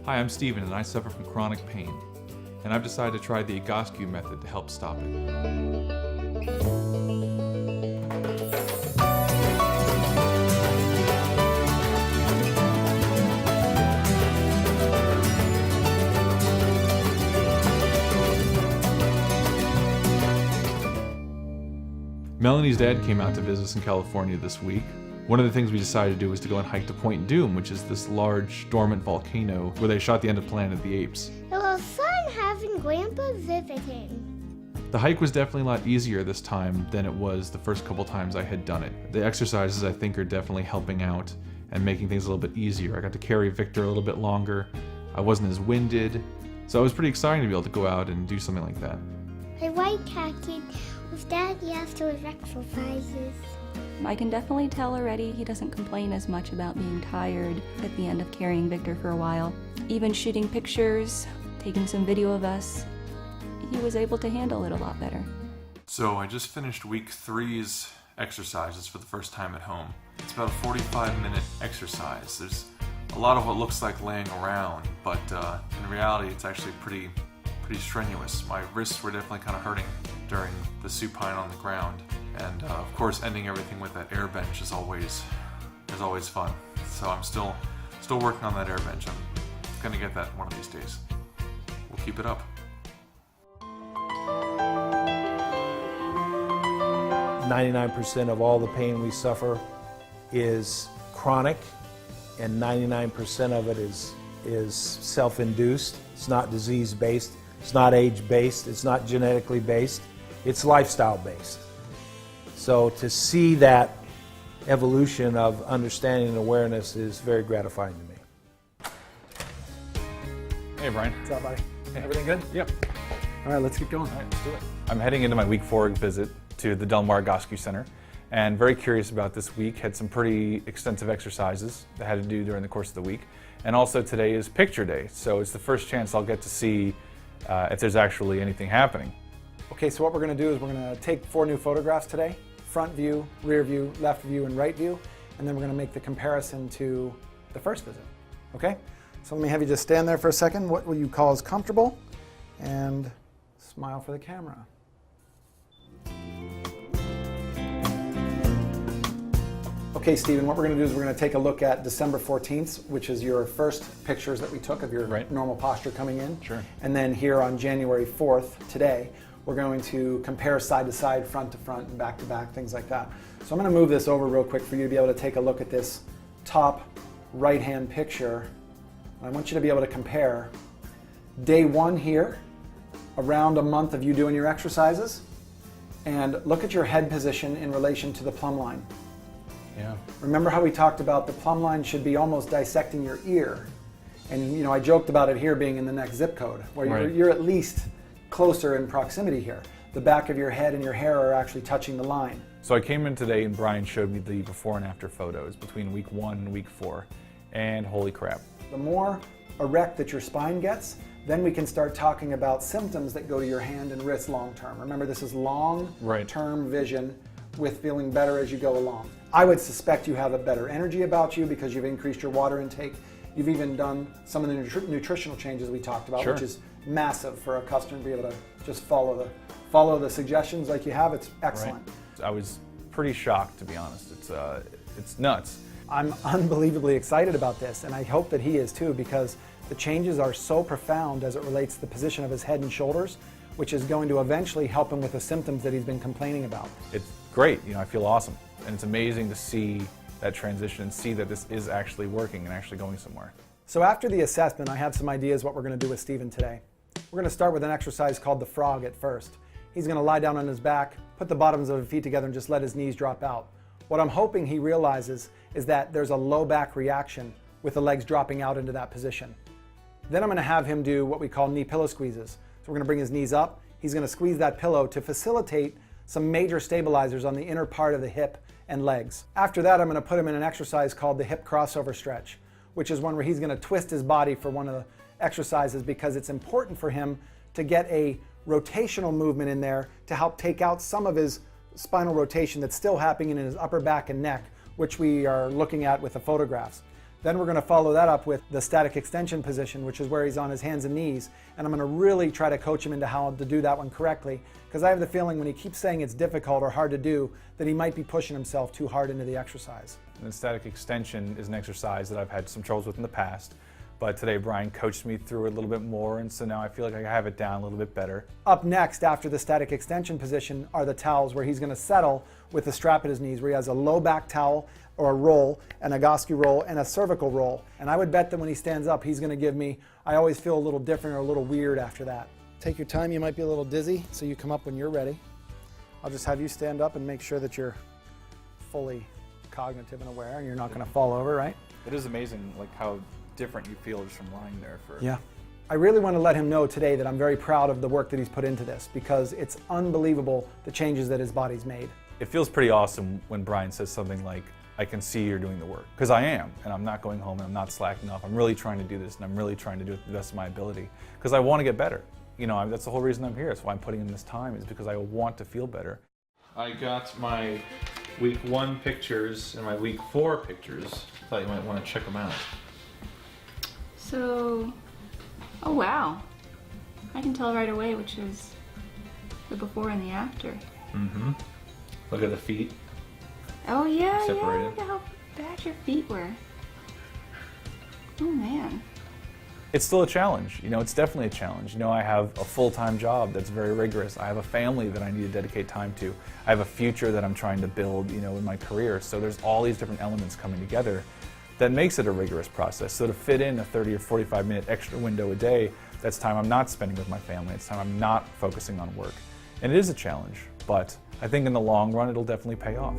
Hi, I'm Steven and I suffer from chronic pain, and I've decided to try the Egoscue method to help stop it. Melanie's dad came out to visit us in California this week. One of the things we decided to do was to go and hike to Point Doom, which is this large dormant volcano where they shot the end of Planet of the Apes. It was fun having Grandpa visiting. The hike was definitely a lot easier this time than it was the first couple times I had done it. The exercises I think are definitely helping out and making things a little bit easier. I got to carry Victor a little bit longer. I wasn't as winded. So it was pretty exciting to be able to go out and do something like that. I like hacking with Daddy after his exercises. I can definitely tell already he doesn't complain as much about being tired at the end of carrying Victor for a while. Even shooting pictures, taking some video of us, he was able to handle it a lot better. So I just finished week 3's exercises for the first time at home. It's about a 45-minute exercise. There's a lot of what looks like laying around, but in reality it's actually pretty strenuous. My wrists were definitely kind of hurting during the supine on the ground. And of course, ending everything with that air bench is always fun. So I'm still working on that air bench. I'm gonna get that one of these days. We'll keep it up. 99% of all the pain we suffer is chronic, and 99% of it is self-induced. It's not disease-based. It's not age-based. It's not genetically based. It's lifestyle-based. So to see that evolution of understanding and awareness is very gratifying to me. Hey, Brian. What's up, buddy? Everything good? Yep. All right, let's keep going. All right, let's do it. I'm heading into my week 4 visit to the Del Mar Egoscue Center, and very curious about this week. Had some pretty extensive exercises that I had to do during the course of the week. And also today is picture day, so it's the first chance I'll get to see if there's actually anything happening. Okay, so what we're going to do is we're going to take 4 new photographs today. Front view, rear view, left view, and right view. And then we're going to make the comparison to the first visit. Okay? So let me have you just stand there for a second. What will you call as comfortable? And smile for the camera. Okay, Stephen, what we're going to do is we're going to take a look at December 14th, which is your first pictures that we took of your normal posture coming in. Sure. And then here on January 4th, today, we're going to compare side to side, front to front, and back to back, things like that. So I'm going to move this over real quick for you to be able to take a look at this top right-hand picture. I want you to be able to compare day 1 here, around a month of you doing your exercises, and look at your head position in relation to the plumb line. Yeah. Remember how we talked about the plumb line should be almost dissecting your ear? And you know, I joked about it here being in the next zip code, where you're at least closer in proximity here. The back of your head and your hair are actually touching the line. So I came in today and Brian showed me the before and after photos between week 1 and week 4, and holy crap. The more erect that your spine gets, then we can start talking about symptoms that go to your hand and wrist long term. Remember, this is long-term vision with feeling better as you go along. I would suspect you have a better energy about you because you've increased your water intake. You've even done some of the nutritional changes we talked about, which is massive for a customer to be able to just follow the suggestions like you have. It's excellent. Right. I was pretty shocked, to be honest. It's nuts. I'm unbelievably excited about this, and I hope that he is too, because the changes are so profound as it relates to the position of his head and shoulders, which is going to eventually help him with the symptoms that he's been complaining about. It's great. You know, I feel awesome, and it's amazing to see that transition and see that this is actually working and actually going somewhere. So after the assessment, I have some ideas what we're going to do with Stephen today. We're going to start with an exercise called the frog at first. He's going to lie down on his back, put the bottoms of his feet together, and just let his knees drop out. What I'm hoping he realizes is that there's a low back reaction with the legs dropping out into that position. Then I'm going to have him do what we call knee pillow squeezes. So we're going to bring his knees up. He's going to squeeze that pillow to facilitate some major stabilizers on the inner part of the hip and legs. After that, I'm going to put him in an exercise called the hip crossover stretch, which is one where he's going to twist his body for one of the exercises because it's important for him to get a rotational movement in there to help take out some of his spinal rotation that's still happening in his upper back and neck, which we are looking at with the photographs. Then we're going to follow that up with the static extension position, which is where he's on his hands and knees. And I'm going to really try to coach him into how to do that one correctly, because I have the feeling when he keeps saying it's difficult or hard to do, that he might be pushing himself too hard into the exercise. And static extension is an exercise that I've had some troubles with in the past, but today Brian coached me through it a little bit more, and so now I feel like I have it down a little bit better. Up next, after the static extension position, are the towels, where he's going to settle with the strap at his knees, where he has a low back towel or a roll, an Egoscue roll, and a cervical roll. And I would bet that when he stands up, he's going to give me, I always feel a little different or a little weird after that. Take your time. You might be a little dizzy, so you come up when you're ready. I'll just have you stand up and make sure that you're fully cognitive and aware, and you're not going to fall over, right? It is amazing like how different you feel just from lying there for... Yeah. I really want to let him know today that I'm very proud of the work that he's put into this, because it's unbelievable the changes that his body's made. It feels pretty awesome when Brian says something like, I can see you're doing the work. Because I am, and I'm not going home and I'm not slacking off. I'm really trying to do this, and I'm really trying to do it to the best of my ability. Because I want to get better. You know, that's the whole reason I'm here. That's why I'm putting in this time, is because I want to feel better. I got my week 1 pictures and my week 4 pictures. Thought you might want to check them out. So, oh wow. I can tell right away which is the before and the after. Mm-hmm. Look at the feet. Oh yeah, Separated. yeah, look at how bad your feet were. Oh man. It's still a challenge. You know, it's definitely a challenge. You know, I have a full-time job that's very rigorous. I have a family that I need to dedicate time to. I have a future that I'm trying to build, you know, in my career. So there's all these different elements coming together that makes it a rigorous process. So to fit in a 30 or 45-minute extra window a day, that's time I'm not spending with my family. It's time I'm not focusing on work. And it is a challenge, but I think in the long run, it'll definitely pay off.